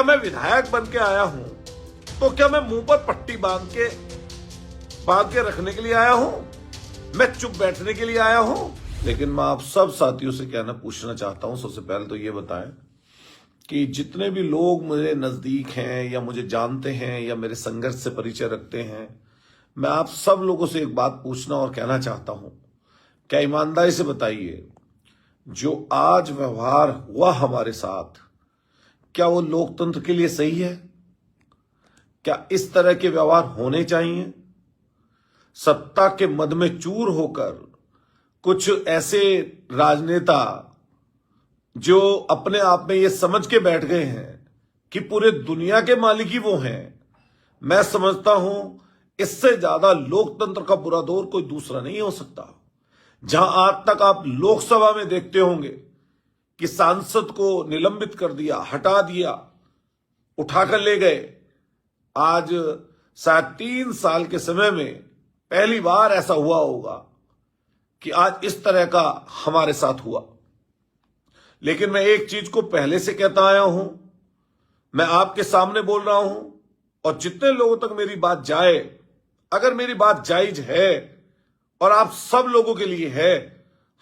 क्या मैं विधायक बन के आया हूं तो क्या मैं मुंह पर पट्टी बांध के रखने के लिए आया हूं? मैं चुप बैठने के लिए आया हूं? लेकिन मैं आप सब साथियों से पूछना चाहता हूं, सबसे पहले तो ये बताएं कि जितने भी लोग मुझे नजदीक हैं या मुझे जानते हैं या मेरे संघर्ष से परिचय रखते हैं, मैं आप सब लोगों से एक बात पूछना और कहना चाहता हूं। क्या ईमानदारी से बताइए, जो आज व्यवहार हुआ हमारे साथ, क्या वो लोकतंत्र के लिए सही है? क्या इस तरह के व्यवहार होने चाहिए? सत्ता के मद में चूर होकर कुछ ऐसे राजनेता जो अपने आप में ये समझ के बैठ गए हैं कि पूरे दुनिया के मालिक ही वो हैं, मैं समझता हूं इससे ज्यादा लोकतंत्र का बुरा दौर कोई दूसरा नहीं हो सकता। जहां आज तक आप लोकसभा में देखते होंगे कि सांसद को निलंबित कर दिया, हटा दिया, उठाकर ले गए, आज शायद 3 साल के समय में पहली बार ऐसा हुआ होगा कि आज इस तरह का हमारे साथ हुआ। लेकिन मैं एक चीज को पहले से कहता आया हूं, मैं आपके सामने बोल रहा हूं, और जितने लोगों तक मेरी बात जाए, अगर मेरी बात जायज है और आप सब लोगों के लिए है,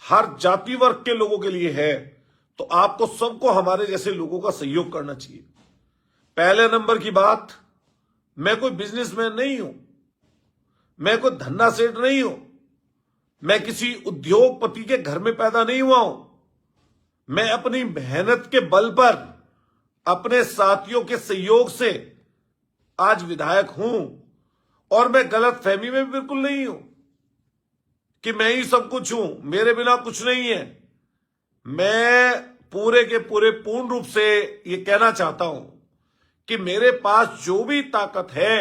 हर जाति वर्ग के लोगों के लिए है, तो आपको सबको हमारे जैसे लोगों का सहयोग करना चाहिए। पहले नंबर की बात, मैं कोई बिजनेसमैन नहीं हूं, मैं कोई धन्ना सेठ नहीं हूं, मैं किसी उद्योगपति के घर में पैदा नहीं हुआ हूं। मैं अपनी मेहनत के बल पर, अपने साथियों के सहयोग से आज विधायक हूं, और मैं गलत फहमी में बिल्कुल नहीं हूं कि मैं ही सब कुछ हूं, मेरे बिना कुछ नहीं है। मैं पूरे के पूरे पूर्ण रूप से ये कहना चाहता हूं कि मेरे पास जो भी ताकत है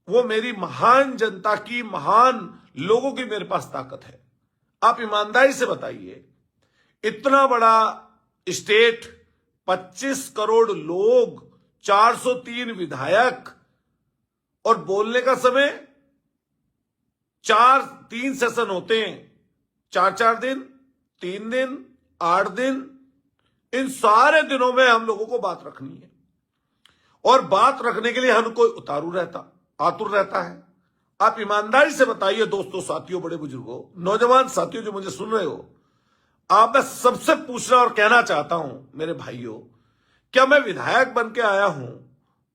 वो मेरी महान जनता की, महान लोगों की मेरे पास ताकत है। आप ईमानदारी से बताइए, इतना बड़ा स्टेट, 25 करोड़ लोग, 403 विधायक, और बोलने का समय 3 सेशन होते हैं, 4 दिन, 3 दिन, 8 दिन, इन सारे दिनों में हम लोगों को बात रखनी है, और बात रखने के लिए हर कोई आतुर रहता है। आप ईमानदारी से बताइए दोस्तों, साथियों, बड़े बुजुर्गों, नौजवान साथियों जो मुझे सुन रहे हो, आप मैं सबसे पूछना और कहना चाहता हूं, मेरे भाइयों, क्या मैं विधायक बन के आया हूं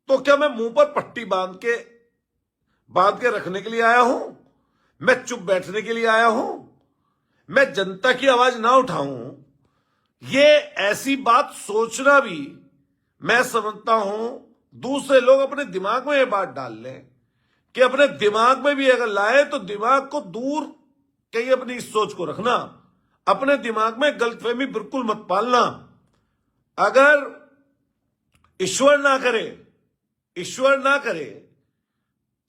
तो क्या मैं मुंह पर पट्टी बांध के रखने के लिए आया हूं? मैं चुप बैठने के लिए आया हूं? मैं जनता की आवाज ना उठाऊं? ये ऐसी बात सोचना भी, मैं समझता हूं दूसरे लोग अपने दिमाग में ये बात डाल लें कि अपने दिमाग में भी अगर लाए तो दिमाग को दूर कहीं अपनी इस सोच को रखना, अपने दिमाग में गलतफहमी बिल्कुल मत पालना। अगर ईश्वर ना करे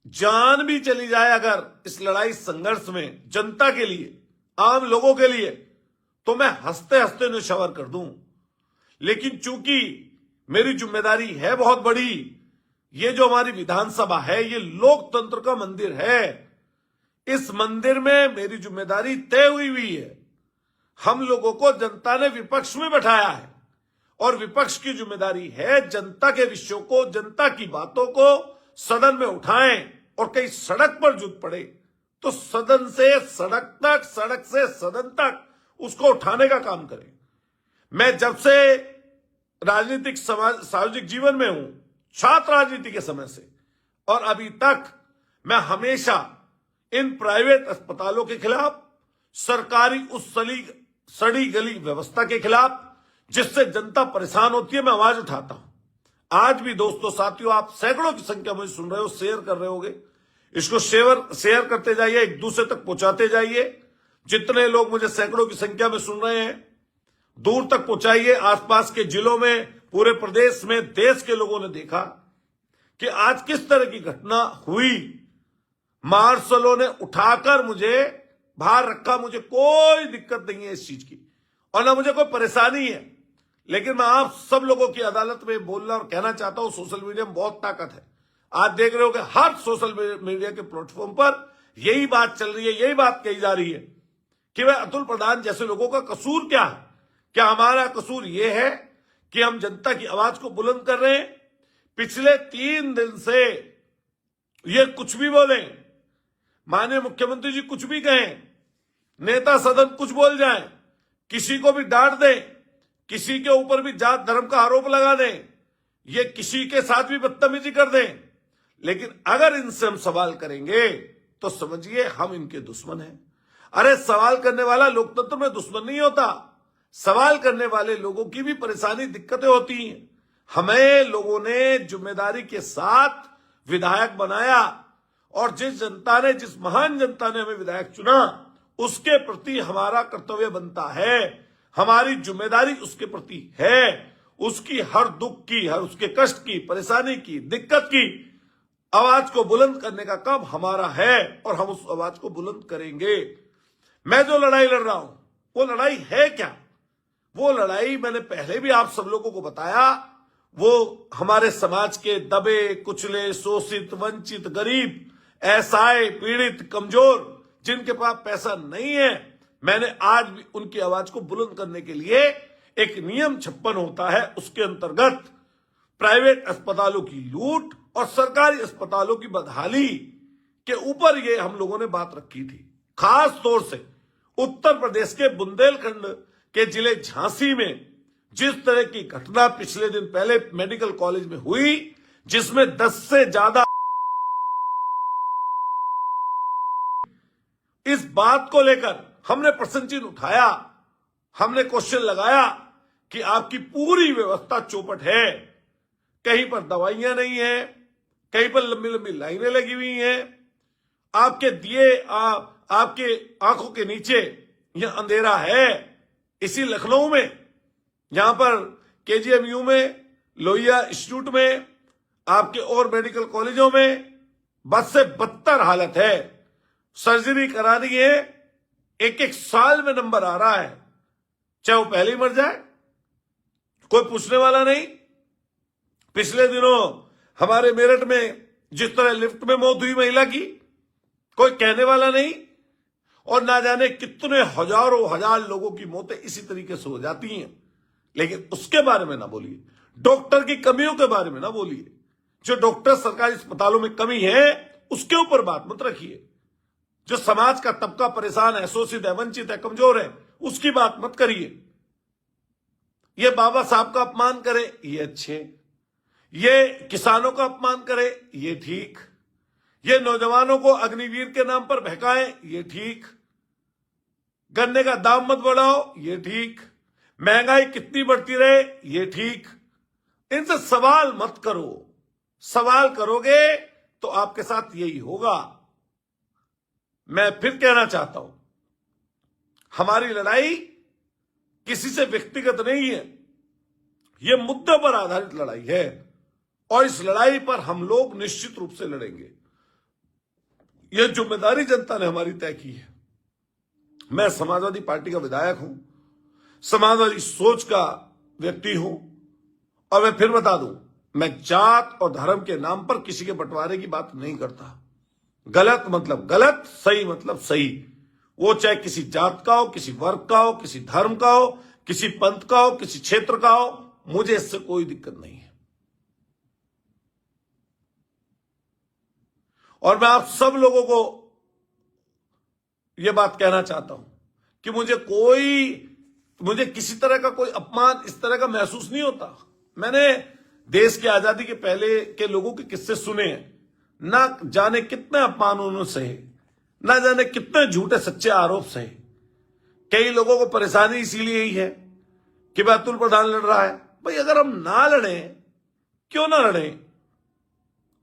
जान भी चली जाए अगर इस लड़ाई संघर्ष में जनता के लिए, आम लोगों के लिए, तो मैं हंसते हंसते न्यौछावर कर दूं। लेकिन चूंकि मेरी जिम्मेदारी है बहुत बड़ी, ये जो हमारी विधानसभा है ये लोकतंत्र का मंदिर है, इस मंदिर में मेरी जिम्मेदारी तय हुई है। हम लोगों को जनता ने विपक्ष में बैठाया है, और विपक्ष की जिम्मेदारी है जनता के विषयों को, जनता की बातों को सदन में उठाएं, और कहीं सड़क पर जुट पड़े तो सदन से सड़क तक, सड़क से सदन तक उसको उठाने का काम करें। मैं जब से राजनीतिक सामाजिक जीवन में हूं, छात्र राजनीति के समय से, और अभी तक मैं हमेशा इन प्राइवेट अस्पतालों के खिलाफ, सरकारी उस सड़ी गली व्यवस्था के खिलाफ जिससे जनता परेशान होती है, मैं आवाज उठाता हूं। आज भी दोस्तों, साथियों, आप सैकड़ों की संख्या में सुन रहे हो, शेयर कर रहे होगे, इसको शेयर करते जाइए, एक दूसरे तक पहुंचाते जाइए। जितने लोग मुझे सैकड़ों की संख्या में सुन रहे हैं, दूर तक पहुंचाइए। आसपास के जिलों में, पूरे प्रदेश में, देश के लोगों ने देखा कि आज किस तरह की घटना हुई। मार्शलों ने उठाकर मुझे बाहर रखा, मुझे कोई दिक्कत नहीं है इस चीज की, और ना मुझे कोई परेशानी है। लेकिन मैं आप सब लोगों की अदालत में बोलना और कहना चाहता हूं, सोशल मीडिया में बहुत ताकत है। आज देख रहे हो कि हर सोशल मीडिया के प्लेटफॉर्म पर यही बात चल रही है, यही बात कही जा रही है कि वह अतुल प्रधान जैसे लोगों का कसूर क्या है। क्या हमारा कसूर यह है कि हम जनता की आवाज को बुलंद कर रहे हैं। पिछले 3 दिन से ये कुछ भी बोले, माननीय मुख्यमंत्री जी कुछ भी कहें, नेता सदन कुछ बोल जाए, किसी को भी डांट दें, किसी के ऊपर भी जात धर्म का आरोप लगा दें, ये किसी के साथ भी बदतमीजी कर दें, लेकिन अगर इनसे हम सवाल करेंगे तो समझिए हम इनके दुश्मन हैं। अरे सवाल करने वाला लोकतंत्र में दुश्मन नहीं होता। सवाल करने वाले लोगों की भी परेशानी, दिक्कतें होती हैं। हमें लोगों ने जिम्मेदारी के साथ विधायक बनाया और जिस जनता ने, जिस महान जनता ने हमें विधायक चुना, उसके प्रति हमारा कर्तव्य बनता है, हमारी जिम्मेदारी उसके प्रति है। उसकी हर दुख की, हर उसके कष्ट की, परेशानी की, दिक्कत की आवाज को बुलंद करने का काम हमारा है और हम उस आवाज को बुलंद करेंगे। मैं जो लड़ाई लड़ रहा हूं वो लड़ाई है क्या? वो लड़ाई मैंने पहले भी आप सब लोगों को बताया, वो हमारे समाज के दबे कुचले, शोषित, वंचित, गरीब, असहाय, पीड़ित, कमजोर, जिनके पास पैसा नहीं है, मैंने आज भी उनकी आवाज को बुलंद करने के लिए एक नियम 56 होता है, उसके अंतर्गत प्राइवेट अस्पतालों की लूट और सरकारी अस्पतालों की बदहाली के ऊपर ये हम लोगों ने बात रखी थी। खास तौर से उत्तर प्रदेश के बुंदेलखंड के जिले झांसी में जिस तरह की घटना पिछले दिन पहले मेडिकल कॉलेज में हुई, जिसमें 10 से ज्यादा, इस बात को लेकर हमने प्रश्न चिन्ह उठाया, हमने क्वेश्चन लगाया कि आपकी पूरी व्यवस्था चौपट है। कहीं पर दवाइयां नहीं है, कहीं पर लंबी लंबी लाइनें लगी हुई हैं, आपके दिए आपके आंखों के नीचे यह अंधेरा है। इसी लखनऊ में, यहां पर केजीएमयू में, लोहिया इंस्टीट्यूट में, आपके और मेडिकल कॉलेजों में बद से बदतर हालत है। सर्जरी करानी है, 1-1 साल में नंबर आ रहा है, चाहे वो पहले ही मर जाए, कोई पूछने वाला नहीं। पिछले दिनों हमारे मेरठ में जिस तरह लिफ्ट में मौत हुई महिला की, कोई कहने वाला नहीं। और ना जाने कितने हजारों हजार लोगों की मौतें इसी तरीके से हो जाती हैं, लेकिन उसके बारे में ना बोलिए। डॉक्टर की कमियों के बारे में ना बोलिए। जो डॉक्टर सरकारी अस्पतालों में कमी है उसके ऊपर बात मत रखिए। जो समाज का तबका परेशान है, शोषित है, वंचित है, कमजोर है, उसकी बात मत करिए। ये बाबा साहब का अपमान करे, ये अच्छे, ये किसानों का अपमान करे, ये ठीक, ये नौजवानों को अग्निवीर के नाम पर बहकाएं, ये ठीक, गन्ने का दाम मत बढ़ाओ, ये ठीक, महंगाई कितनी बढ़ती रहे, ये ठीक। इनसे सवाल मत करो। सवाल करोगे तो आपके साथ यही होगा। मैं फिर कहना चाहता हूं, हमारी लड़ाई किसी से व्यक्तिगत नहीं है, यह मुद्दे पर आधारित लड़ाई है और इस लड़ाई पर हम लोग निश्चित रूप से लड़ेंगे। यह जिम्मेदारी जनता ने हमारी तय की है। मैं समाजवादी पार्टी का विधायक हूं, समाजवादी सोच का व्यक्ति हूं और मैं फिर बता दूं, मैं जात और धर्म के नाम पर किसी के बंटवारे की बात नहीं करता। गलत मतलब गलत, सही मतलब सही। वो चाहे किसी जात का हो, किसी वर्ग का हो, किसी धर्म का हो, किसी पंथ का हो, किसी क्षेत्र का हो, मुझे इससे कोई दिक्कत नहीं है। और मैं आप सब लोगों को यह बात कहना चाहता हूं कि मुझे किसी तरह का कोई अपमान इस तरह का महसूस नहीं होता। मैंने देश की आजादी के पहले के लोगों के किस्से सुने हैं, ना जाने कितने अपमान उन्होंने सहे, ना जाने कितने झूठे सच्चे आरोप सहे। कई लोगों को परेशानी इसीलिए ही है कि अतुल प्रधान लड़ रहा है। भाई अगर हम ना लड़े, क्यों ना लड़े?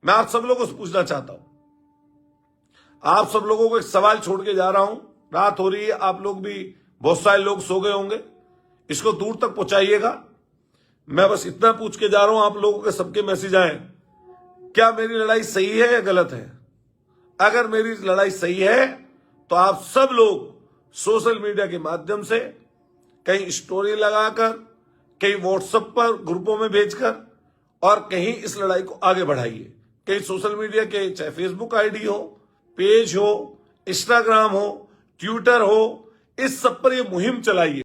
मैं आप सब लोगों से पूछना चाहता हूं, आप सब लोगों को एक सवाल छोड़ के जा रहा हूं। रात हो रही है, आप लोग भी, बहुत सारे लोग सो गए होंगे, इसको दूर तक पहुंचाइएगा। मैं बस इतना पूछ के जा रहा हूं, आप लोगों के सबके मैसेज आए, क्या मेरी लड़ाई सही है या गलत है? अगर मेरी लड़ाई सही है तो आप सब लोग सोशल मीडिया के माध्यम से, कहीं स्टोरी लगाकर, कहीं व्हाट्सएप पर ग्रुपों में भेजकर, और कहीं इस लड़ाई को आगे बढ़ाइए। कहीं सोशल मीडिया के, चाहे फेसबुक आईडी हो, पेज हो, इंस्टाग्राम हो, ट्विटर हो, इस सब पर यह मुहिम चलाइए।